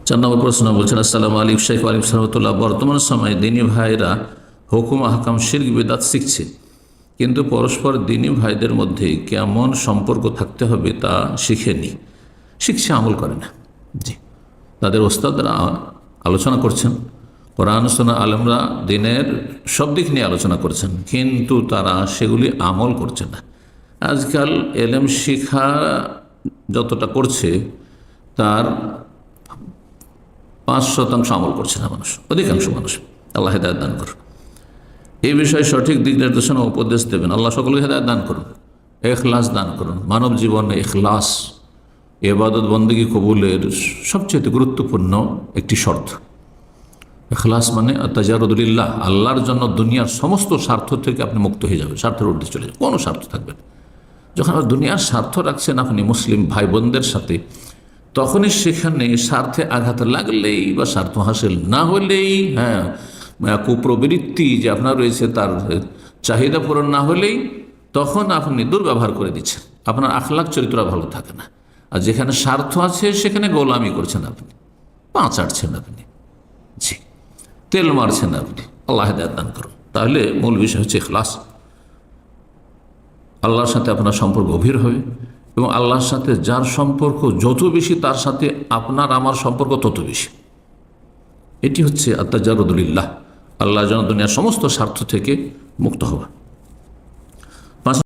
4 নম্বর প্রশ্ন বলছেন, আসসালামু আলাইকুম শেখ ওয়ালাইকুম সালামতুল্লাহ। বর্তমান সময়ে দিনী ভাইরা হুকুম আহকাম শিরক বিদআত শিখছে, কিন্তু পরস্পর দিনী ভাইদের মধ্যে কেমন সম্পর্ক থাকতে হবে তা শিখেনি, শিখছে আমল করে না। জি, তাদের ওস্তাদরা আলোচনা করছেন, কোরআন সুন্নাহ আলেমরা দিনের সব দিক নিয়ে আলোচনা করছেন, কিন্তু তারা সেগুলি আমল করছে না। আজকাল এলেম শিখা যতটা করছে তার 5% আমল করছে না মানুষ, অধিকাংশ মানুষ। আল্লাহ হেদায়েত দান করুন। এই বিষয়ে সঠিক দিক নির্দেশনা উপদেশ দেবেন। আল্লাহ সকলকে হেদায়েত দান করুন, ইখলাস দান করুন। মানব জীবনে ইখলাস ইবাদত বন্দেগী কবুলের সবচেয়ে গুরুত্বপূর্ণ একটি শর্ত। ইখলাস মানে তাজারুদুলিল্লাহ, আল্লাহর জন্য দুনিয়ার সমস্ত স্বার্থ থেকে আপনি মুক্ত হয়ে যাবেন, স্বার্থের ঊর্ধ্বে চলে যাবেন, কোনো স্বার্থ থাকবে না। যখন দুনিয়ার স্বার্থ রাখছেন আপনি মুসলিম ভাই বোনদের সাথে, তখনই সেখানে স্বার্থে আঘাত লাগলেই বা স্বার্থ হাসিল না হলেই, কুপ্রবৃত্তি যে আপনার রয়েছে তার চাহিদা পূরণ না হলেই, তখন আপনি দুর্ব্যবহার করে দিচ্ছেন, আপনার আখলাক চরিত্র ভালো থাকে না। আর যেখানে স্বার্থ আছে সেখানে গোলামি করছেন আপনি, পা চাটছেন আপনি, জি, তেল মারছেন আপনি। আল্লাহ হেদায়েত দান করুন। তাহলে মূল বিষয় হচ্ছে ইখলাস। আল্লাহর সাথে আপনার সম্পর্ক গভীর হবে, এবং আল্লাহর সাথে যার সম্পর্ক যত বেশি তার সাথে আপনার আমার সম্পর্ক তত বেশি। এটি হচ্ছে আত্তাজারুদুলিল্লাহ, আল্লাহ যেন দুনিয়ার সমস্ত স্বার্থ থেকে মুক্ত হওয়া।